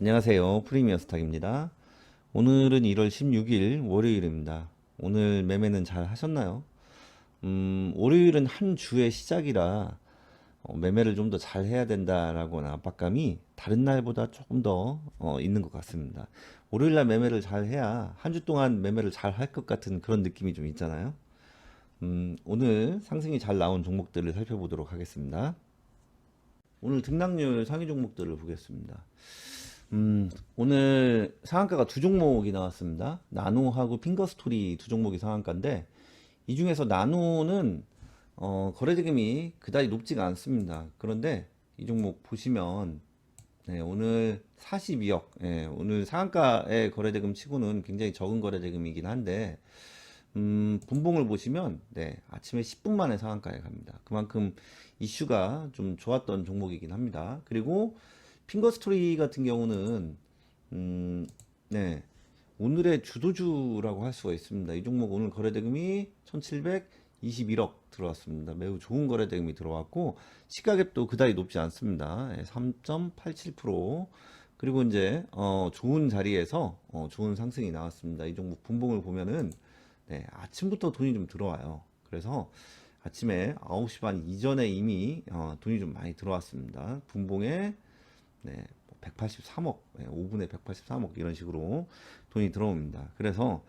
안녕하세요. 프리미어 스탁입니다. 오늘은 1월 16일 월요일입니다. 오늘 매매는 잘 하셨나요? 월요일은 한 주의 시작이라 매매를 좀 더 잘 해야 된다라고 하는 압박감이 다른 날보다 조금 더 있는 것 같습니다. 월요일 날 매매를 잘 해야 한 주 동안 매매를 잘 할 것 같은 그런 느낌이 좀 있잖아요. 오늘 상승이 잘 나온 종목들을 살펴보도록 하겠습니다. 오늘 등락률 상위 종목들을 보겠습니다. 오늘 상한가가 두 종목이 나왔습니다. 나노하고 핑거스토리 두 종목이 상한가인데 이 중에서 나노는 거래대금이 그다지 높지가 않습니다. 그런데 이 종목 보시면 오늘 42억, 오늘 상한가의 거래대금 치고는 굉장히 적은 거래대금이긴 한데 분봉을 보시면 아침에 10분 만에 상한가에 갑니다. 그만큼 이슈가 좀 좋았던 종목이긴 합니다. 그리고 핑거스토리 같은 경우는 음, 네, 오늘의 주도주라고 할 수가 있습니다. 이 종목 오늘 거래대금이 1721억 들어왔습니다. 매우 좋은 거래대금이 들어왔고 시가갭도 그다지 높지 않습니다. 3.87%. 그리고 이제 좋은 자리에서 좋은 상승이 나왔습니다. 이 종목 분봉을 보면은 아침부터 돈이 좀 들어와요. 그래서 아침에 9시 반 이전에 이미 돈이 좀 많이 들어왔습니다. 분봉에 183억, 5분에 183억 이런 식으로 돈이 들어옵니다. 그래서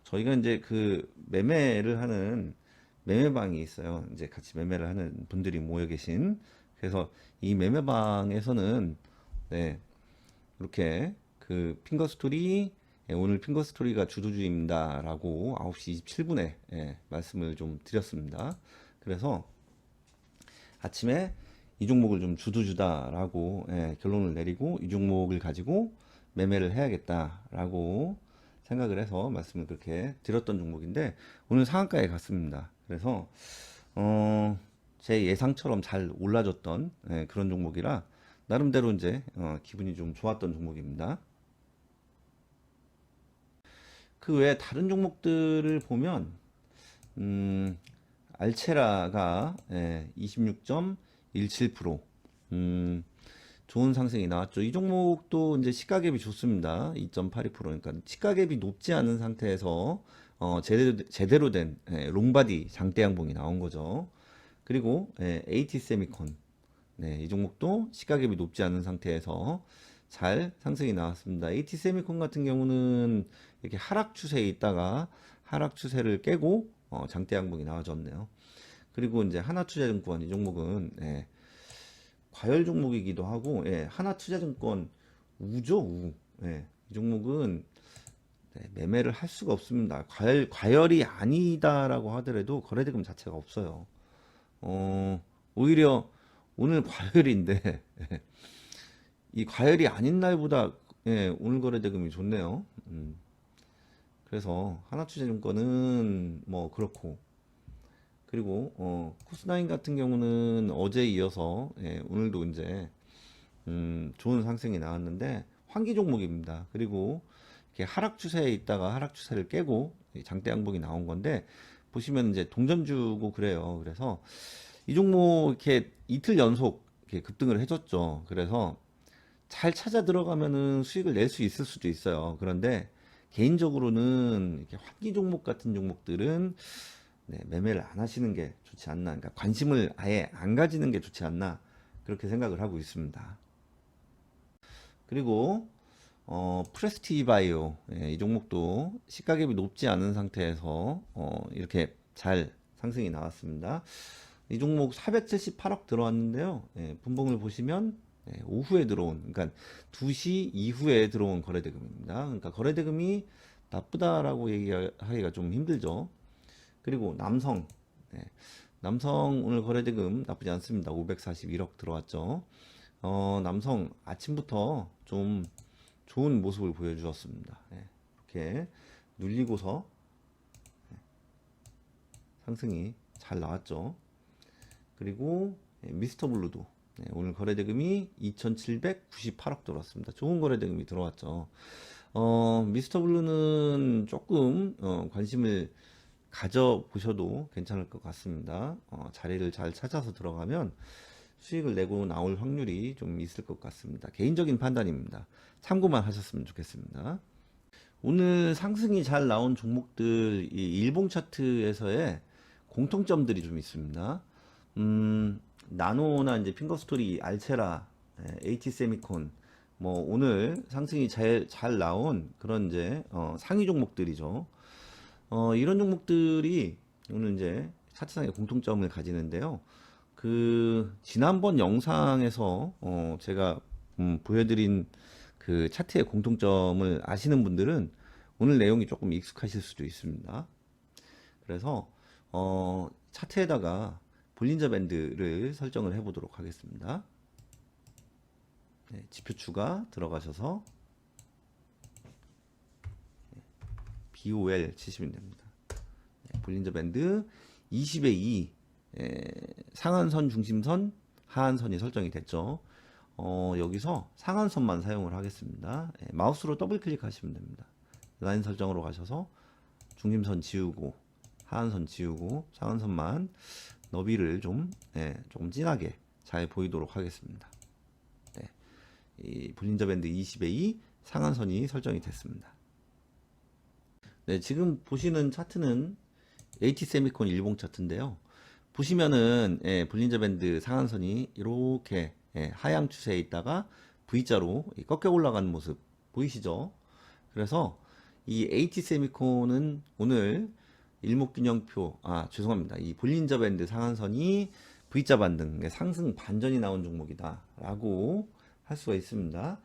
저희가 이제 그 매매를 하는 매매방이 있어요. 이제 같이 매매를 하는 분들이 모여 계신. 그래서 이 매매방에서는 이렇게 그 핑거스토리 오늘 핑거스토리가 주도주입니다 라고 9시 27분에 말씀을 좀 드렸습니다. 그래서 아침에 이 종목을 좀 주도주다라고 결론을 내리고 이 종목을 가지고 매매를 해야겠다라고 생각을 해서 말씀을 그렇게 드렸던 종목인데 오늘 상한가에 갔습니다. 그래서 제 예상처럼 잘 올라줬던 그런 종목이라 나름대로 이제 기분이 좀 좋았던 종목입니다. 그 외에 다른 종목들을 보면 알체라가 26.17% 좋은 상승이 나왔죠. 이 종목도 이제 시가갭이 좋습니다. 2.82%. 그러니까 시가갭이 높지 않은 상태에서 제대로 된 롱바디 장대 양봉이 나온 거죠. 그리고 AT 세미콘 이 종목도 시가갭이 높지 않은 상태에서 잘 상승이 나왔습니다. AT 세미콘 같은 경우는 이렇게 하락 추세에 있다가 하락 추세를 깨고 장대 양봉이 나와줬네요. 그리고 이제 하나투자증권 이 종목은 과열 종목이기도 하고 하나투자증권 우죠 우. 이 종목은 매매를 할 수가 없습니다. 과열이 아니다라고 하더라도 거래대금 자체가 없어요. 오히려 오늘 과열인데 이 과열이 아닌 날보다 오늘 거래대금이 좋네요. 그래서 하나투자증권은 뭐 그렇고 그리고 코스나인 같은 경우는 어제 이어서 오늘도 이제 좋은 상승이 나왔는데 환기 종목입니다. 그리고 이렇게 하락 추세에 있다가 하락 추세를 깨고 장대 양봉이 나온 건데 보시면 이제 동전주고 그래요. 그래서 이 종목 이렇게 이틀 연속 이렇게 급등을 해줬죠. 그래서 잘 찾아 들어가면은 수익을 낼 수 있을 수도 있어요. 그런데 개인적으로는 이렇게 환기 종목 같은 종목들은 매매를 안 하시는 게 좋지 않나. 그러니까 관심을 아예 안 가지는 게 좋지 않나. 그렇게 생각을 하고 있습니다. 그리고 프레스티바이오 이 종목도 시가갭이 높지 않은 상태에서 이렇게 잘 상승이 나왔습니다. 이 종목 478억 들어왔는데요. 분봉을 보시면 오후에 들어온, 그러니까 2시 이후에 들어온 거래대금입니다. 그러니까 거래대금이 나쁘다라고 얘기하기가 좀 힘들죠. 그리고 남성, 남성 오늘 거래대금 나쁘지 않습니다. 541억 들어왔죠. 남성 아침부터 좀 좋은 모습을 보여주었습니다. 이렇게 눌리고서 상승이 잘 나왔죠. 그리고 미스터 블루도 오늘 거래대금이 2,798억 들어왔습니다. 좋은 거래대금이 들어왔죠. 미스터 블루는 조금 관심을 가져보셔도 괜찮을 것 같습니다. 자리를 잘 찾아서 들어가면 수익을 내고 나올 확률이 좀 있을 것 같습니다. 개인적인 판단입니다. 참고만 하셨으면 좋겠습니다. 오늘 상승이 잘 나온 종목들, 이 일봉 차트에서의 공통점들이 좀 있습니다. 나노나 이제 핑거스토리, 알체라, HT세미콘, 뭐 오늘 상승이 잘 나온 그런 이제 상위 종목들이죠. 이런 종목들이 오늘 이제 차트상의 공통점을 가지는데요. 그 지난번 영상에서 제가 보여드린 그 차트의 공통점을 아시는 분들은 오늘 내용이 조금 익숙하실 수도 있습니다. 그래서 차트에다가 볼린저 밴드를 설정을 해 보도록 하겠습니다. 네, 지표추가 들어가셔서 BOL 치시면 됩니다. 네, 볼린저 밴드 20에 2 상한선, 중심선, 하한선이 설정이 됐죠. 여기서 상한선만 사용을 하겠습니다. 마우스로 더블 클릭하시면 됩니다. 라인 설정으로 가셔서 중심선 지우고 하한선 지우고 상한선만 너비를 좀 조금 진하게 잘 보이도록 하겠습니다. 네, 이 볼린저 밴드 20에 2 상한선이 설정이 됐습니다. 네, 지금 보시는 차트는 HT세미콘 일봉 차트인데요. 보시면은 볼린저 밴드 상한선이 이렇게 하향 추세에 있다가 V자로 꺾여 올라가는 모습 보이시죠? 그래서 이 HT세미콘은 오늘 일목균형표, 죄송합니다. 이 볼린저 밴드 상한선이 V자 반등, 상승 반전이 나온 종목이다 라고 할 수가 있습니다.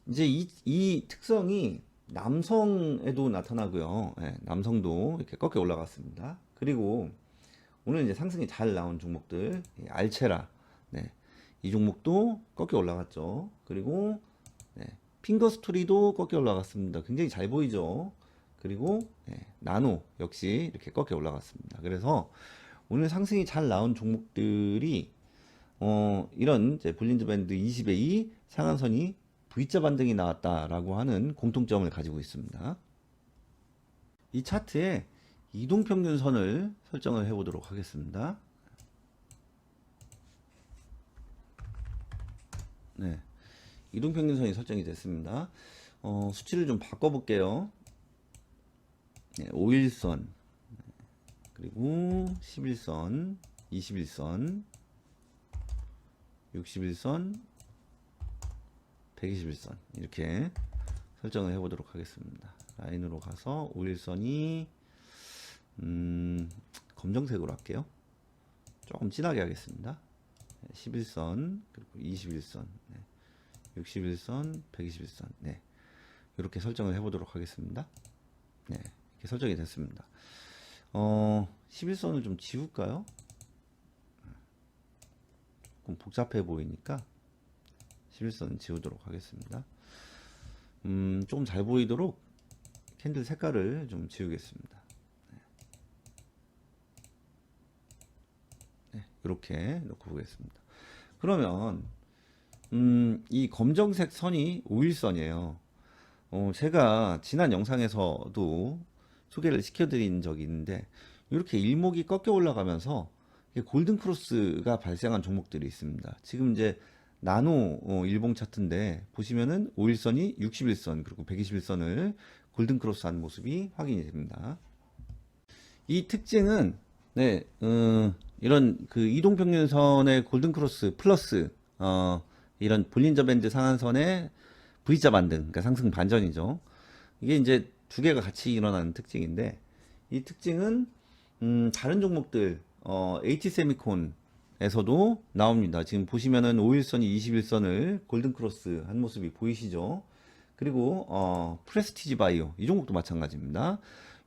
이제 이 특성이 남성에도 나타나고요. 남성도 이렇게 꺾여 올라갔습니다. 그리고 오늘 이제 상승이 잘 나온 종목들, 알체라, 이 종목도 꺾여 올라갔죠. 그리고 핑거스토리도 꺾여 올라갔습니다. 굉장히 잘 보이죠. 그리고 나노 역시 이렇게 꺾여 올라갔습니다. 그래서 오늘 상승이 잘 나온 종목들이 이런 이제 볼린저 밴드 20에 2 상한선이 V자 반등이 나왔다라고 하는 공통점을 가지고 있습니다. 이 차트에 이동평균선을 설정을 해보도록 하겠습니다. 네, 이동평균선이 설정이 됐습니다. 수치를 좀 바꿔볼게요. 5일선, 그리고 11선, 21선, 61선, 121선 이렇게 설정을 해보도록 하겠습니다. 라인으로 가서 5일선이 검정색으로 할게요. 조금 진하게 하겠습니다. 11선, 그리고 21선, 61선, 121선, 이렇게 설정을 해보도록 하겠습니다. 이렇게 설정이 됐습니다. 11선을 좀 지울까요? 조금 복잡해 보이니까 11선 지우도록 하겠습니다. 조금 잘 보이도록 캔들 색깔을 좀 지우겠습니다. 이렇게 놓고 보겠습니다. 그러면 이 검정색 선이 5일선이에요. 제가 지난 영상에서도 소개를 시켜드린 적이 있는데 이렇게 일목이 꺾여 올라가면서 골든 크로스가 발생한 종목들이 있습니다. 지금 이제 나노 일봉 차트인데 보시면은 5일선이 61선 그리고 121선을 골든 크로스 한 모습이 확인이 됩니다. 이 특징은 이런 그 이동평균선의 골든 크로스 플러스 이런 볼린저 밴드 상한선의 V자 반등, 그러니까 상승 반전이죠. 이게 이제 두 개가 같이 일어나는 특징인데 이 특징은 다른 종목들 HT세미콘에서도 나옵니다. 지금 보시면은 5일선이 21선을 골든 크로스 한 모습이 보이시죠? 그리고 프레스티지 바이오 이 종목도 마찬가지입니다.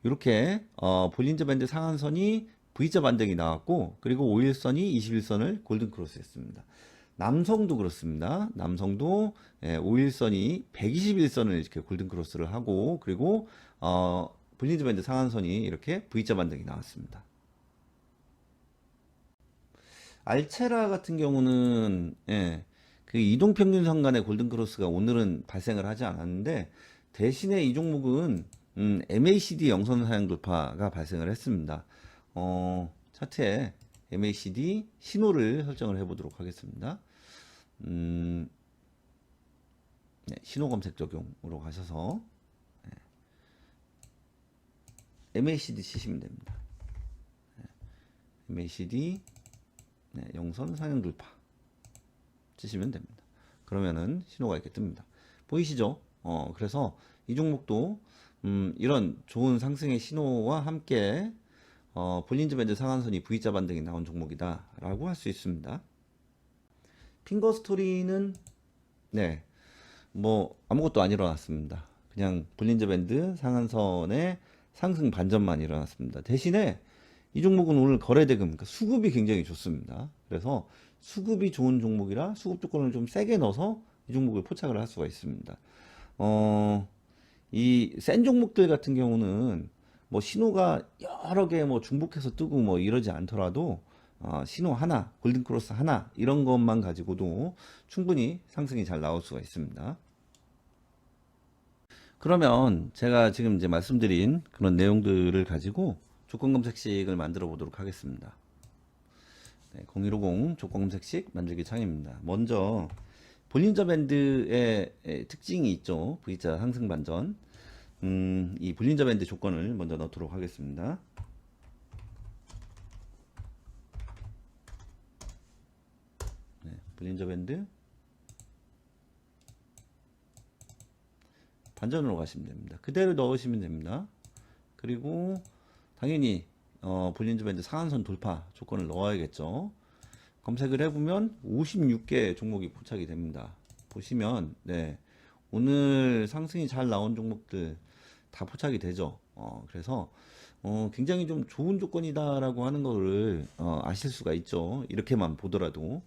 이렇게 볼린저 밴드 상한선이 V자 반등이 나왔고 그리고 5일선이 21선을 골든 크로스 했습니다. 남성도 그렇습니다. 남성도 5일선이 121선을 이렇게 골든 크로스를 하고 그리고 볼린저 밴드 상한선이 이렇게 V자 반등이 나왔습니다. 알체라 같은 경우는 그 이동평균선 간의 골든 크로스가 오늘은 발생을 하지 않았는데 대신에 이 종목은 MACD 영선 하향 돌파가 발생을 했습니다. 차트에 MACD 신호를 설정을 해 보도록 하겠습니다. 네, 신호 검색 적용으로 가셔서 MACD 치시면 됩니다. MACD 영선 상향 돌파 치시면 됩니다. 그러면은 신호가 이렇게 뜹니다. 보이시죠? 그래서 이 종목도 이런 좋은 상승의 신호와 함께 볼린저 밴드 상한선이 V자 반등이 나온 종목이다 라고 할 수 있습니다. 핑거 스토리는 네, 뭐 아무것도 안 일어났습니다. 그냥 볼린저 밴드 상한선의 상승 반전만 일어났습니다. 대신에 이 종목은 오늘 거래대금, 그러니까 수급이 굉장히 좋습니다. 그래서 수급이 좋은 종목이라 수급 조건을 좀 세게 넣어서 이 종목을 포착을 할 수가 있습니다. 이 센 종목들 같은 경우는 뭐 신호가 여러 개 뭐 중복해서 뜨고 뭐 이러지 않더라도 신호 하나, 골든크로스 하나 이런 것만 가지고도 충분히 상승이 잘 나올 수가 있습니다. 그러면 제가 지금 이제 말씀드린 그런 내용들을 가지고 조건 검색식을 만들어 보도록 하겠습니다. 네, 0150 조건 검색식 만들기 창입니다. 먼저 볼린저 밴드의 특징이 있죠. V자 상승 반전. 이 볼린저 밴드 조건을 먼저 넣도록 하겠습니다. 네, 볼린저 밴드 반전으로 가시면 됩니다. 그대로 넣으시면 됩니다. 그리고 당연히 볼린저 밴드 상한선 돌파 조건을 넣어야겠죠. 검색을 해보면 56개 종목이 포착이 됩니다. 보시면 네, 오늘 상승이 잘 나온 종목들 다 포착이 되죠. 그래서 굉장히 좀 좋은 조건이다라고 하는 거를 아실 수가 있죠. 이렇게만 보더라도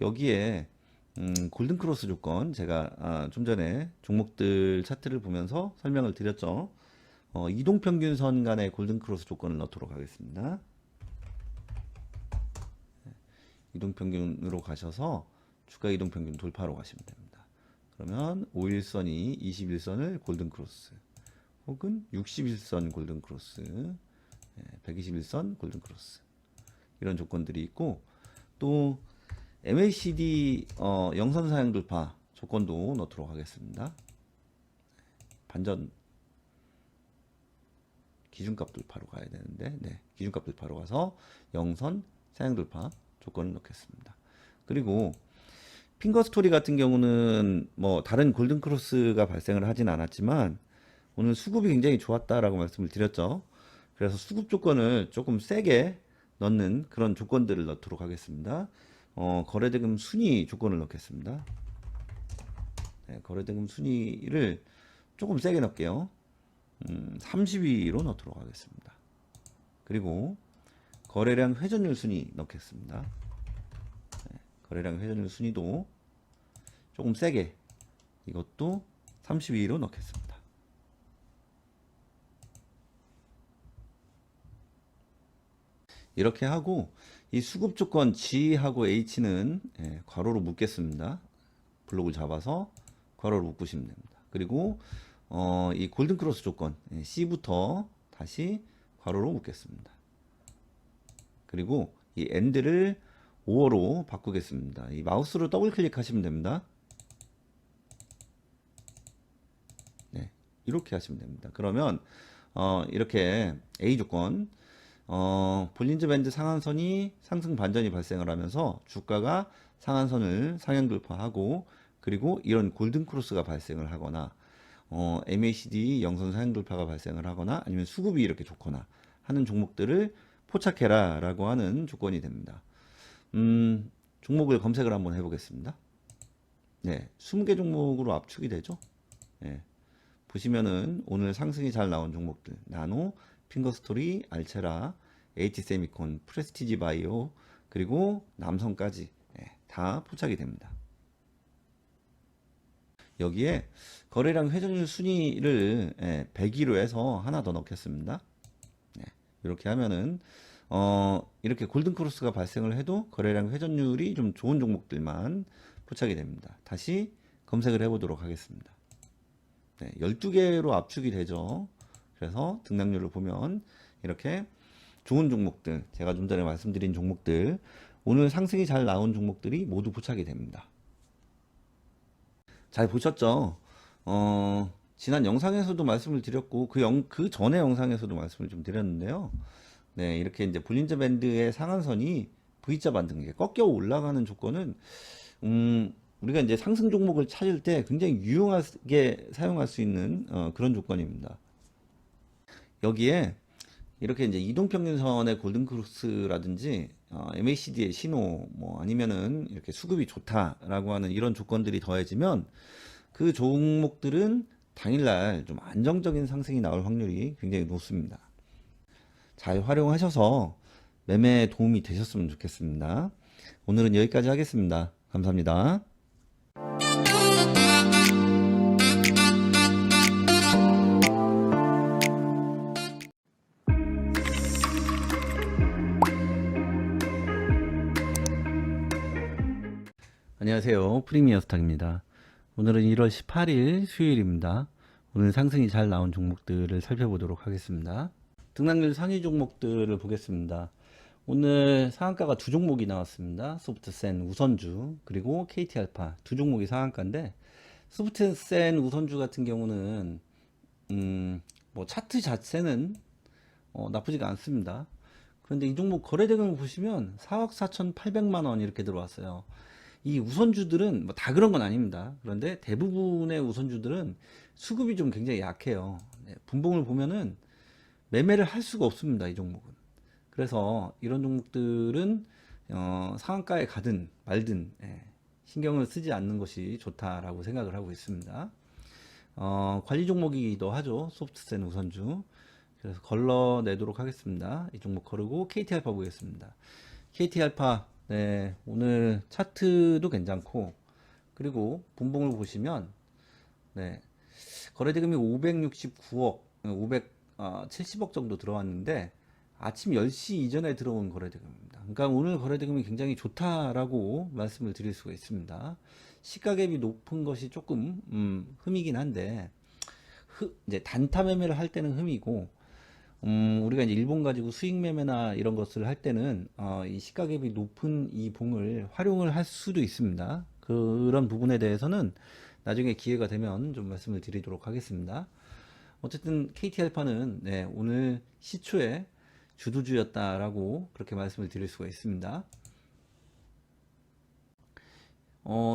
여기에 골든크로스 조건 제가 좀 전에 종목들 차트를 보면서 설명을 드렸죠. 이동평균선 간의 골든크로스 조건을 넣도록 하겠습니다. 이동평균으로 가셔서 주가 이동평균 돌파로 가시면 됩니다. 그러면 5일선이 21선을 골든크로스 혹은 61선 골든크로스 121선 골든크로스 이런 조건들이 있고 또 MACD 영선 상향 돌파 조건도 넣도록 하겠습니다. 반전 기준값 돌파로 가야 되는데 네, 기준값 돌파로 가서 영선 상향 돌파 조건을 넣겠습니다. 그리고 핑거 스토리 같은 경우는 뭐 다른 골든크로스가 발생을 하진 않았지만 오늘 수급이 굉장히 좋았다라고 말씀을 드렸죠. 그래서 수급 조건을 조금 세게 넣는 그런 조건들을 넣도록 하겠습니다. 거래대금 순위 조건을 넣겠습니다. 네, 거래대금 순위를 조금 세게 넣을게요. 30위로 넣도록 하겠습니다. 그리고 거래량 회전율 순위 넣겠습니다. 네, 거래량 회전율 순위도 조금 세게 이것도 32로 넣겠습니다. 이렇게 하고 이 수급 조건 G하고 H는 괄호로 묶겠습니다. 블록을 잡아서 괄호로 묶으시면 됩니다. 그리고 이 골든크로스 조건 C부터 다시 괄호로 묶겠습니다. 그리고 이 AND를 5어로 바꾸겠습니다. 이 마우스로 더블 클릭하시면 됩니다. 네, 이렇게 하시면 됩니다. 그러면 이렇게 A 조건 볼린저 밴드 상한선이 상승 반전이 발생을 하면서 주가가 상한선을 상향 돌파하고 그리고 이런 골든 크로스가 발생을 하거나 MACD 영선 상향 돌파가 발생을 하거나 아니면 수급이 이렇게 좋거나 하는 종목들을 포착해라 라고 하는 조건이 됩니다. 종목을 검색을 한번 해보겠습니다. 네, 20개 종목으로 압축이 되죠. 네, 보시면은 오늘 상승이 잘 나온 종목들 나노, 핑거스토리, 알체라, H세미콘, 프레스티지 바이오 그리고 남성까지 다 포착이 됩니다. 여기에 거래량 회전율 순위를 100위로 해서 하나 더 넣겠습니다. 이렇게 하면은 이렇게 골든크로스가 발생을 해도 거래량 회전율이 좀 좋은 종목들만 포착이 됩니다. 다시 검색을 해보도록 하겠습니다. 12개로 압축이 되죠. 그래서 등락률을 보면 이렇게 좋은 종목들, 제가 좀 전에 말씀드린 종목들, 오늘 상승이 잘 나온 종목들이 모두 포착이 됩니다. 잘 보셨죠? 지난 영상에서도 말씀을 드렸고, 그 전에 영상에서도 말씀을 좀 드렸는데요. 네, 이렇게 이제 볼린저 밴드의 상한선이 V자 반등에 꺾여 올라가는 조건은, 우리가 이제 상승 종목을 찾을 때 굉장히 유용하게 사용할 수 있는 그런 조건입니다. 여기에 이렇게 이제 이동평균선의 골든크로스라든지 MACD의 신호, 뭐 아니면은 이렇게 수급이 좋다라고 하는 이런 조건들이 더해지면 그 종목들은 당일날 좀 안정적인 상승이 나올 확률이 굉장히 높습니다. 잘 활용하셔서 매매에 도움이 되셨으면 좋겠습니다. 오늘은 여기까지 하겠습니다. 감사합니다. 안녕하세요. 프리미어 스탁입니다. 오늘은 1월 18일 수요일입니다. 오늘 상승이 잘 나온 종목들을 살펴보도록 하겠습니다. 등락률 상위 종목들을 보겠습니다. 오늘 상한가가 두 종목이 나왔습니다. 소프트센 우선주 그리고 KT알파 두 종목이 상한가인데, 소프트센 우선주 같은 경우는 뭐 차트 자체는 나쁘지가 않습니다. 그런데 이 종목 거래대금을 보시면 4억 4,800만 원 이렇게 들어왔어요. 이 우선주들은 뭐 다 그런 건 아닙니다. 그런데 대부분의 우선주들은 수급이 좀 굉장히 약해요. 네, 분봉을 보면은 매매를 할 수가 없습니다. 이 종목은. 그래서 이런 종목들은 상한가에 가든 말든 신경을 쓰지 않는 것이 좋다라고 생각을 하고 있습니다. 관리 종목이기도 하죠. 소프트센 우선주. 그래서 걸러내도록 하겠습니다. 이 종목 거르고 KT알파 보겠습니다. KT알파 네, 오늘 차트도 괜찮고, 그리고 분봉을 보시면 네, 거래대금이 569억 570억 정도 들어왔는데 아침 10시 이전에 들어온 거래대금입니다. 그러니까 오늘 거래대금이 굉장히 좋다라고 말씀을 드릴 수가 있습니다. 시가갭이 높은 것이 조금 흠이긴 한데, 이제 단타 매매를 할 때는 흠이고, 우리가 이제 일본 가지고 수익 매매나 이런 것을 할 때는 이 시가갭이 높은 이 봉을 활용을 할 수도 있습니다. 그런 부분에 대해서는 나중에 기회가 되면 좀 말씀을 드리도록 하겠습니다. 어쨌든 KT알파는 네, 오늘 시초에 주도주였다라고 그렇게 말씀을 드릴 수가 있습니다.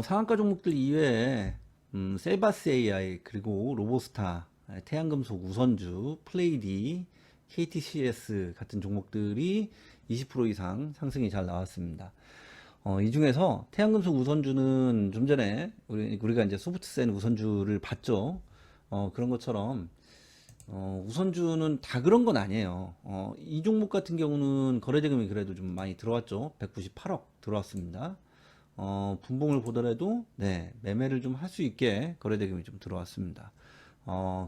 상한가 종목들 이외에 셀바스 AI 그리고 로보스타, 태양금속 우선주, 플레이디, KTCS 같은 종목들이 20% 이상 상승이 잘 나왔습니다. 이 중에서 태양금속 우선주는 좀 전에 우리가 이제 소프트센 우선주를 봤죠. 그런 것처럼 우선주는 다 그런 건 아니에요. 이 종목 같은 경우는 거래대금이 그래도 좀 많이 들어왔죠. 198억 들어왔습니다. 분봉을 보더라도 네, 매매를 좀 할 수 있게 거래대금이 좀 들어왔습니다.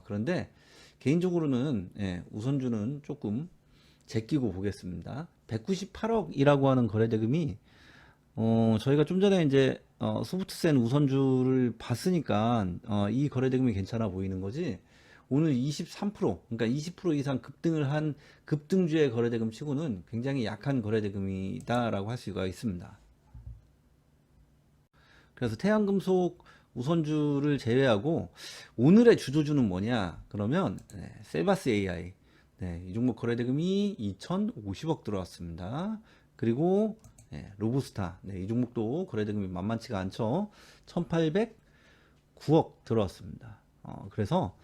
그런데 개인적으로는 우선주는 조금 제끼고 보겠습니다. 198억이라고 하는 거래대금이 저희가 좀 전에 이제 소프트센 우선주를 봤으니까 이 거래대금이 괜찮아 보이는 거지, 오늘 23% 그러니까 20% 이상 급등을 한 급등주의 거래대금 치고는 굉장히 약한 거래대금이다 라고 할 수가 있습니다. 그래서 태양금속 우선주를 제외하고 오늘의 주도주는 뭐냐 그러면 셀바스 AI, 이 종목 거래대금이 2,050억 들어왔습니다. 그리고 로부스타, 이 종목도 거래대금이 만만치가 않죠. 1,809억 들어왔습니다. 그래서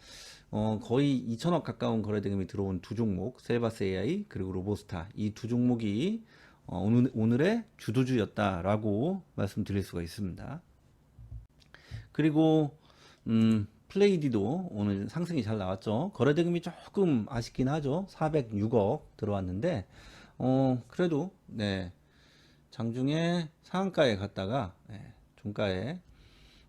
거의 2,000억 가까운 거래대금이 들어온 두 종목, 셀바스 AI 그리고 로보스타, 이 두 종목이 오늘의 주도주였다라고 말씀드릴 수가 있습니다. 그리고 플레이디도 오늘 상승이 잘 나왔죠. 거래대금이 조금 아쉽긴 하죠. 406억 들어왔는데 그래도 장중에 상한가에 갔다가 종가에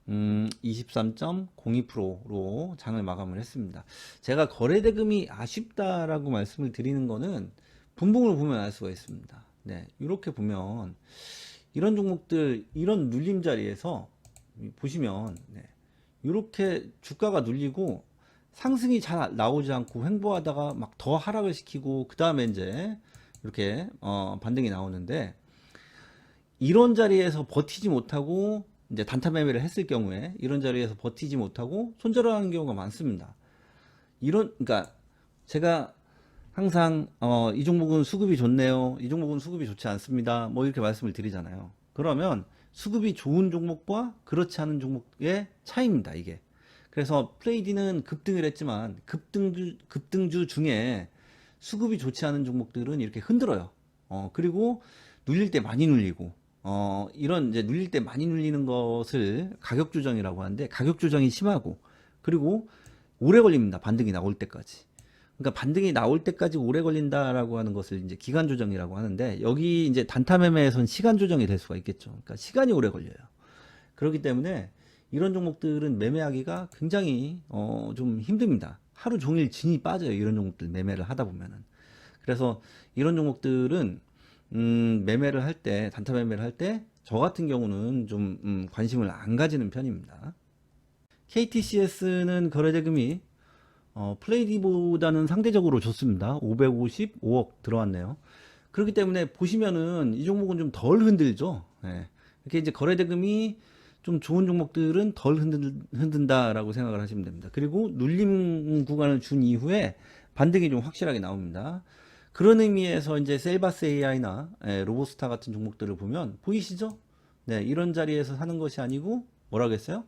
23.02%로 장을 마감을 했습니다. 제가 거래대금이 아쉽다라고 말씀을 드리는 거는 분봉을 보면 알 수가 있습니다. 이렇게 보면 이런 종목들, 이런 눌림 자리에서 보시면 이렇게 주가가 눌리고 상승이 잘 나오지 않고 횡보하다가 막 더 하락을 시키고, 그 다음에 이제 이렇게 반등이 나오는데, 이런 자리에서 버티지 못하고 이제 단타 매매를 했을 경우에 이런 자리에서 버티지 못하고 손절을 하는 경우가 많습니다. 그러니까 제가 항상 이 종목은 수급이 좋네요, 이 종목은 수급이 좋지 않습니다, 뭐 이렇게 말씀을 드리잖아요. 그러면 수급이 좋은 종목과 그렇지 않은 종목의 차이입니다, 이게. 그래서 플레이디는 급등을 했지만 급등주 중에 수급이 좋지 않은 종목들은 이렇게 흔들어요. 그리고 눌릴 때 많이 눌리고, 이런 이제 눌릴 때 많이 눌리는 것을 가격 조정이라고 하는데, 가격 조정이 심하고, 그리고 오래 걸립니다, 반등이 나올 때까지. 그러니까 반등이 나올 때까지 오래 걸린다라고 하는 것을 이제 기간 조정이라고 하는데, 여기 이제 단타 매매에서는 시간 조정이 될 수가 있겠죠. 그러니까 시간이 오래 걸려요. 그렇기 때문에 이런 종목들은 매매하기가 굉장히 좀 힘듭니다. 하루 종일 진이 빠져요, 이런 종목들 매매를 하다 보면은. 그래서 이런 종목들은 매매를 할 때, 단타 매매를 할 때 저 같은 경우는 좀 관심을 안 가지는 편입니다. KTCS는 거래대금이 플레이디보다는 상대적으로 좋습니다. 555억 들어왔네요. 그렇기 때문에 보시면은 이 종목은 좀 덜 흔들죠. 예. 이렇게 이제 거래대금이 좀 좋은 종목들은 덜 흔든다라고 생각을 하시면 됩니다. 그리고 눌림 구간을 준 이후에 반등이 좀 확실하게 나옵니다. 그런 의미에서 이제 셀바스 AI나 로보스타 같은 종목들을 보면 보이시죠? 네, 이런 자리에서 사는 것이 아니고 뭐라고 했어요?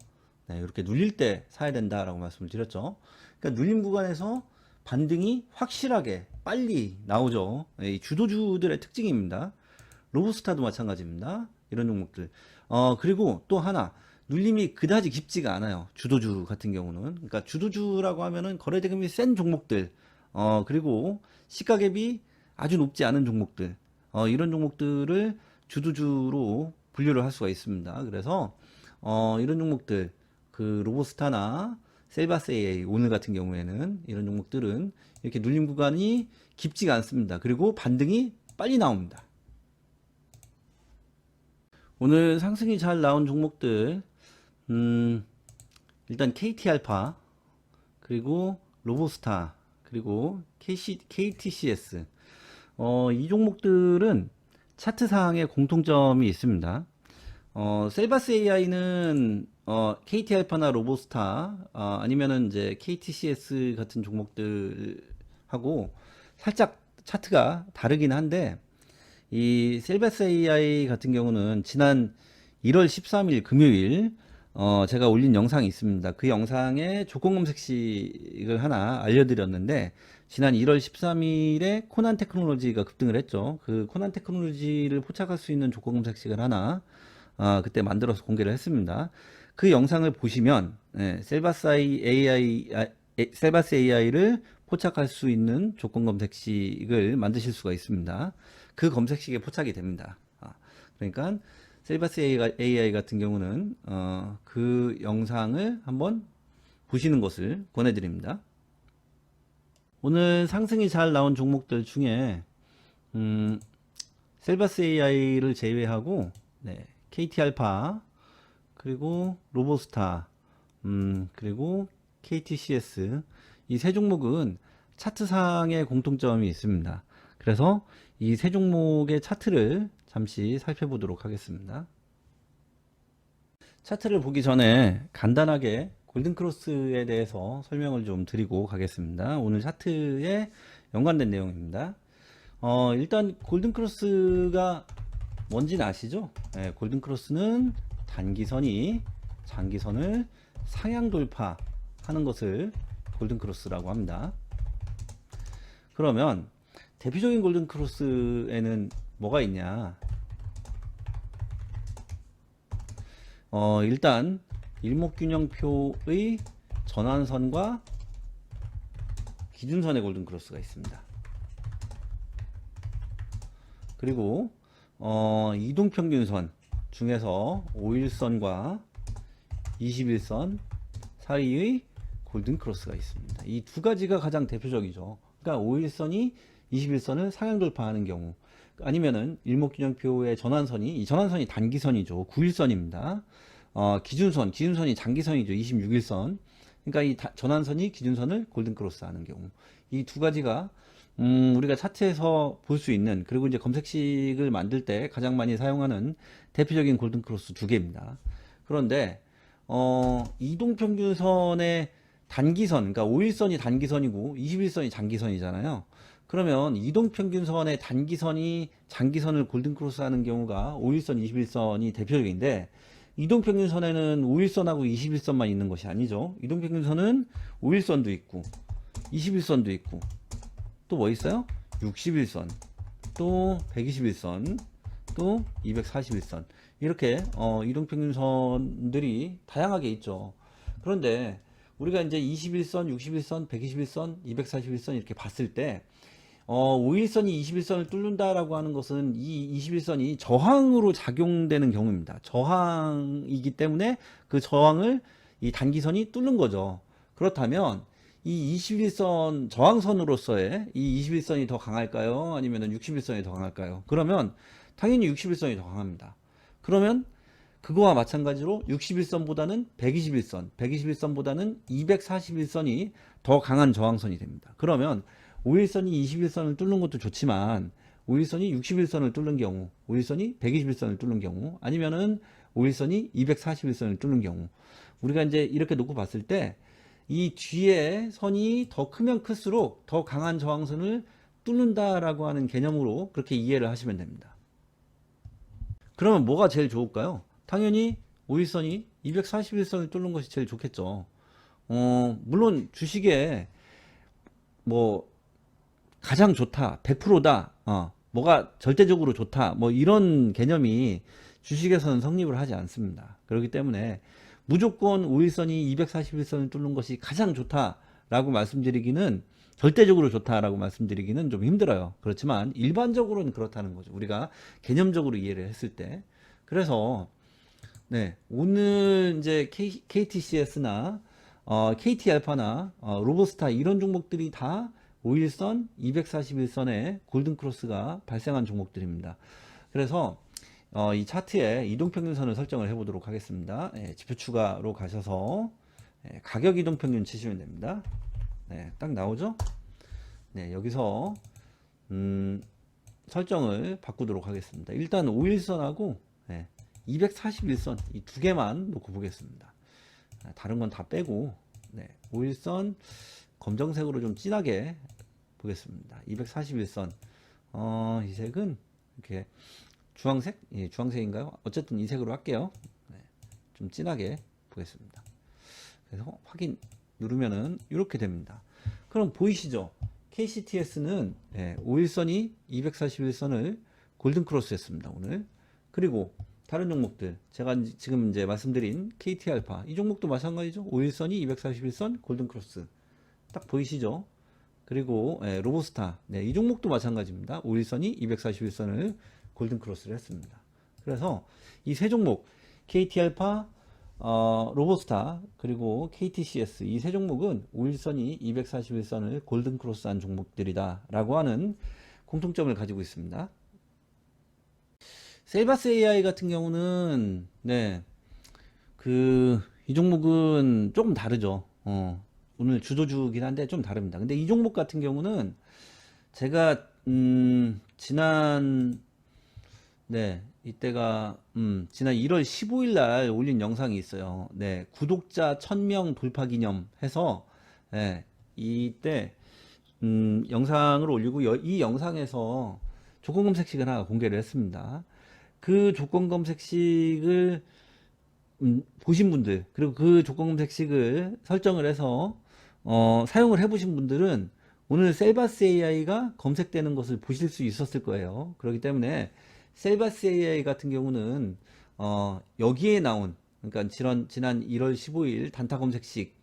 네, 이렇게 눌릴 때 사야 된다라고 말씀을 드렸죠. 그러니까 눌림 구간에서 반등이 확실하게 빨리 나오죠. 이 주도주들의 특징입니다. 로보스타도 마찬가지입니다. 이런 종목들. 그리고 또 하나, 눌림이 그다지 깊지가 않아요, 주도주 같은 경우는. 그러니까 주도주라고 하면은 거래대금이 센 종목들, 그리고 시가갭이 아주 높지 않은 종목들, 이런 종목들을 주도주로 분류를 할 수가 있습니다. 그래서 이런 종목들, 그 로보스타나 셀바스 AI 오늘 같은 경우에는 이런 종목들은 이렇게 눌림 구간이 깊지가 않습니다. 그리고 반등이 빨리 나옵니다. 오늘 상승이 잘 나온 종목들, 일단 KT알파, 그리고 로보스타, 그리고 KTCS, 이 종목들은 차트상에 공통점이 있습니다. 셀바스 AI는 KT알파나 로보스타, 아니면은 이제 KTCS 같은 종목들하고 살짝 차트가 다르긴 한데, 이 셀바스 AI 같은 경우는 지난 1월 13일 금요일 제가 올린 영상이 있습니다. 그 영상에 조건 검색식을 하나 알려드렸는데, 지난 1월 13일에 코난 테크놀로지가 급등을 했죠. 그 코난 테크놀로지를 포착할 수 있는 조건 검색식을 하나 그때 만들어서 공개를 했습니다. 그 영상을 보시면 셀바스 AI를 포착할 수 있는 조건 검색식을 만드실 수가 있습니다. 그 검색식에 포착이 됩니다. 그러니까 셀바스 AI 같은 경우는 그 영상을 한번 보시는 것을 권해드립니다. 오늘 상승이 잘 나온 종목들 중에 셀바스 AI를 제외하고 KT알파, 그리고 로보스타, 그리고 KTCS, 이 세 종목은 차트상의 공통점이 있습니다. 그래서 이 세 종목의 차트를 잠시 살펴보도록 하겠습니다. 차트를 보기 전에 간단하게 골든크로스에 대해서 설명을 좀 드리고 가겠습니다. 오늘 차트에 연관된 내용입니다. 일단 골든크로스가 뭔지는 아시죠? 골든크로스는 단기선이 장기선을 상향 돌파하는 것을 골든크로스라고 합니다. 그러면 대표적인 골든크로스에는 뭐가 있냐? 일단 일목균형표의 전환선과 기준선의 골든크로스가 있습니다. 그리고 이동평균선 중에서 5일선과 21선 사이의 골든크로스가 있습니다. 이 두 가지가 가장 대표적이죠. 그러니까 5일선이 21선을 상향 돌파하는 경우, 아니면은 일목균형표의 전환선이, 이 전환선이 단기선이죠. 9일선입니다. 기준선이 장기선이죠. 26일선. 그러니까 이 전환선이 기준선을 골든크로스 하는 경우, 이 두 가지가 우리가 차트에서 볼 수 있는, 그리고 이제 검색식을 만들 때 가장 많이 사용하는 대표적인 골든크로스 두 개입니다. 그런데 이동평균선의 단기선, 그러니까 5일선이 단기선이고 21선이 장기선이잖아요. 그러면 이동평균선의 단기선이 장기선을 골든크로스 하는 경우가 5일선, 21선이 대표적인데, 이동평균선에는 5일선하고 21선만 있는 것이 아니죠. 이동평균선은 5일선도 있고 21선도 있고 또 뭐 있어요? 61선, 또 121선, 또 241선, 이렇게 이동평균선들이 다양하게 있죠. 그런데 우리가 이제 21선, 61선, 121선, 241선 이렇게 봤을 때 5일선이 21선을 뚫는다라고 하는 것은 이 21선이 저항으로 작용되는 경우입니다. 저항이기 때문에 그 저항을 이 단기선이 뚫는 거죠. 그렇다면 이 21선 저항선으로서의 이 21선이 더 강할까요? 아니면 61선이 더 강할까요? 그러면 당연히 61선이 더 강합니다. 그러면 그거와 마찬가지로 61선보다는 121선, 121선보다는 241선이 더 강한 저항선이 됩니다. 그러면 5일선이 21선을 뚫는 것도 좋지만 5일선이 61선을 뚫는 경우, 5일선이 121선을 뚫는 경우, 아니면은 5일선이 241선을 뚫는 경우, 우리가 이제 이렇게 놓고 봤을 때 이 뒤에 선이 더 크면 클수록 더 강한 저항선을 뚫는다라고 하는 개념으로 그렇게 이해를 하시면 됩니다. 그러면 뭐가 제일 좋을까요? 당연히 5일선이 241선을 뚫는 것이 제일 좋겠죠. 물론 주식에 뭐 가장 좋다, 100%다, 뭐가 절대적으로 좋다, 뭐 이런 개념이 주식에서는 성립을 하지 않습니다. 그렇기 때문에 무조건 5일선이 241선을 뚫는 것이 가장 좋다라고 말씀드리기는, 절대적으로 좋다라고 말씀드리기는 좀 힘들어요. 그렇지만 일반적으로는 그렇다는 거죠. 우리가 개념적으로 이해를 했을 때. 그래서 네, 오늘 이제 KTCS나 KT알파나 로보스타 이런 종목들이 다 5일선, 241선에 골든크로스가 발생한 종목들입니다. 그래서 이 차트에 이동평균선을 설정을 해 보도록 하겠습니다. 지표 추가로 가셔서 가격 이동평균 치시면 됩니다. 딱 나오죠? 여기서 설정을 바꾸도록 하겠습니다. 일단 5일선하고 241선 이 두 개만 놓고 보겠습니다. 다른 건 다 빼고 5일선 검정색으로 좀 진하게 보겠습니다. 241선 이 색은 이렇게 주황색? 예, 주황색인가요? 어쨌든 이 색으로 할게요. 좀 진하게 보겠습니다. 그래서 확인 누르면은 이렇게 됩니다. 그럼 보이시죠? KCTS는 5일선이 241선을 골든크로스 했습니다. 오늘. 그리고 다른 종목들, 제가 지금 이제 말씀드린 KT알파 이 종목도 마찬가지죠. 5일선이 241선 골든크로스 딱 보이시죠? 그리고 로보스타 이 종목도 마찬가지입니다. 5일선이 241선을 골든크로스를 했습니다. 그래서 이 세 종목 KT알파, 로보스타 그리고 KTCS 이 세 종목은 5일선이 241선을 골든크로스한 종목들이다 라고 하는 공통점을 가지고 있습니다. 셀바스 AI 같은 경우는 이 종목은 조금 다르죠. 오늘 주도주긴 한데 좀 다릅니다. 근데 이 종목 같은 경우는 제가 지난 이때가 지난 1월 15일 날 올린 영상이 있어요. 구독자 1000명 돌파 기념 해서 이때 영상을 올리고 이 영상에서 조건 검색식을 하나 공개를 했습니다. 그 조건 검색식을 보신 분들, 그리고 그 조건 검색식을 설정을 해서 사용을 해 보신 분들은 오늘 셀바스 AI가 검색되는 것을 보실 수 있었을 거예요. 그렇기 때문에 셀바스 AI 같은 경우는 여기에 나온, 그러니까 지난 1월 15일 단타 검색식,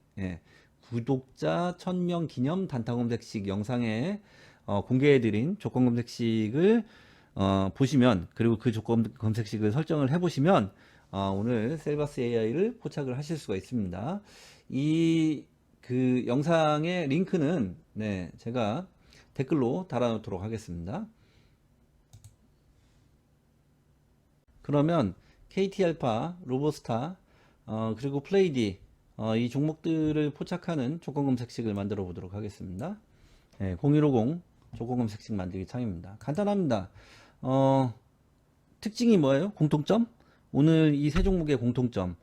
구독자 1000명 기념 단타 검색식 영상에 공개해드린 조건 검색식을 보시면, 그리고 그 조건 검색식을 설정을 해보시면 오늘 셀바스 AI를 포착을 하실 수가 있습니다. 그 영상의 링크는 제가 댓글로 달아놓도록 하겠습니다. 그러면 KT알파, 로보스타, 그리고 플레이디 이 종목들을 포착하는 조건 검색식을 만들어 보도록 하겠습니다. 0150 조건 검색식 만들기 창입니다. 간단합니다. 특징이 뭐예요? 공통점? 오늘 이 세 종목의 공통점.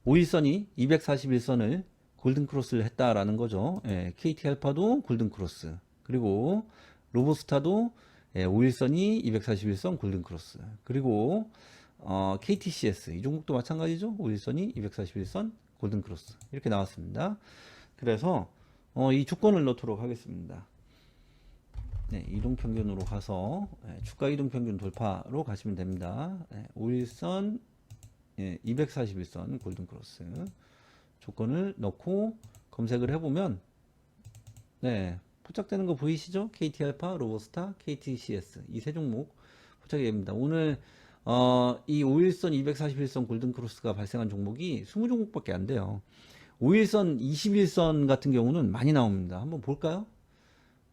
5일선이 241선을 골든크로스를 했다라는 거죠. 예, KT알파도 골든크로스. 그리고 로보스타도 5일선이 241선 골든크로스. 그리고 KTCS 이 종목도 마찬가지죠. 5일선이 241선 골든크로스. 이렇게 나왔습니다. 그래서 이 조건을 넣도록 하겠습니다. 네, 이동평균으로 가서 주가 이동평균 돌파로 가시면 됩니다. 5일선 241선 골든크로스 조건을 넣고 검색을 해보면 네, 포착되는 거 보이시죠? KT알파, 로보스타, KTCS 이 세 종목 포착이 됩니다. 오늘 이 5일선 241선 골든크로스가 발생한 종목이 20종목밖에 안 돼요. 5일선 21선 같은 경우는 많이 나옵니다. 한번 볼까요?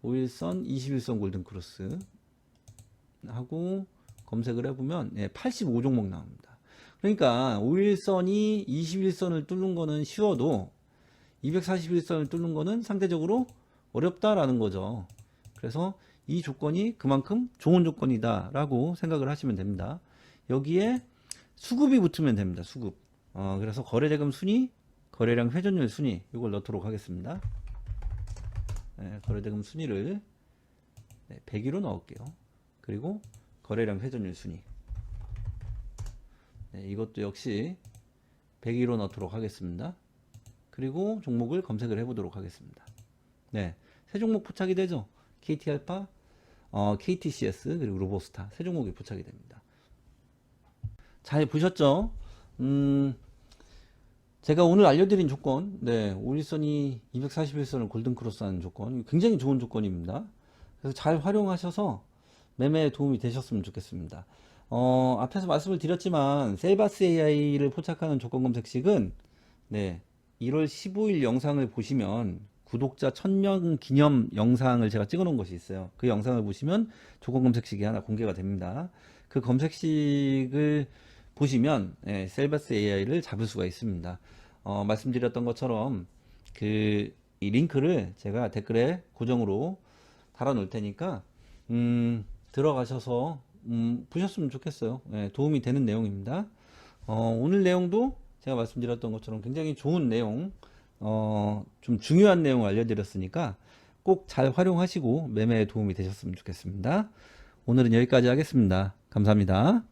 5일선 21선 골든크로스 하고 검색을 해보면 85종목 나옵니다. 그러니까 5일선이 21선을 뚫는 거는 쉬워도 241선을 뚫는 거는 상대적으로 어렵다라는 거죠. 그래서 이 조건이 그만큼 좋은 조건이다 라고 생각을 하시면 됩니다. 여기에 수급이 붙으면 됩니다. 수급. 그래서 거래대금 순위, 거래량 회전율 순위 이걸 넣도록 하겠습니다. 거래대금 순위를 100위로 넣을게요. 그리고 거래량 회전율 순위 이것도 역시 100위로 넣도록 하겠습니다. 그리고 종목을 검색을 해보도록 하겠습니다. 네, 세 종목 포착이 되죠. KT알파, KTCS 그리고 로보스타 세 종목이 포착이 됩니다. 잘 보셨죠? 제가 오늘 알려드린 조건, 5일선이 241선을 골든크로스 하는 조건, 굉장히 좋은 조건입니다. 그래서 잘 활용하셔서 매매에 도움이 되셨으면 좋겠습니다. 앞에서 말씀을 드렸지만, 셀바스 AI를 포착하는 조건 검색식은, 1월 15일 영상을 보시면, 구독자 1000명 기념 영상을 제가 찍어 놓은 것이 있어요. 그 영상을 보시면 조건 검색식이 하나 공개가 됩니다. 그 검색식을 보시면 셀바스 AI를 잡을 수가 있습니다. 말씀드렸던 것처럼 이 링크를 제가 댓글에 고정으로 달아 놓을 테니까 들어가셔서 보셨으면 좋겠어요. 도움이 되는 내용입니다. 오늘 내용도 제가 말씀드렸던 것처럼 굉장히 좋은 내용, 좀 중요한 내용을 알려드렸으니까 꼭 잘 활용하시고 매매에 도움이 되셨으면 좋겠습니다. 오늘은 여기까지 하겠습니다. 감사합니다.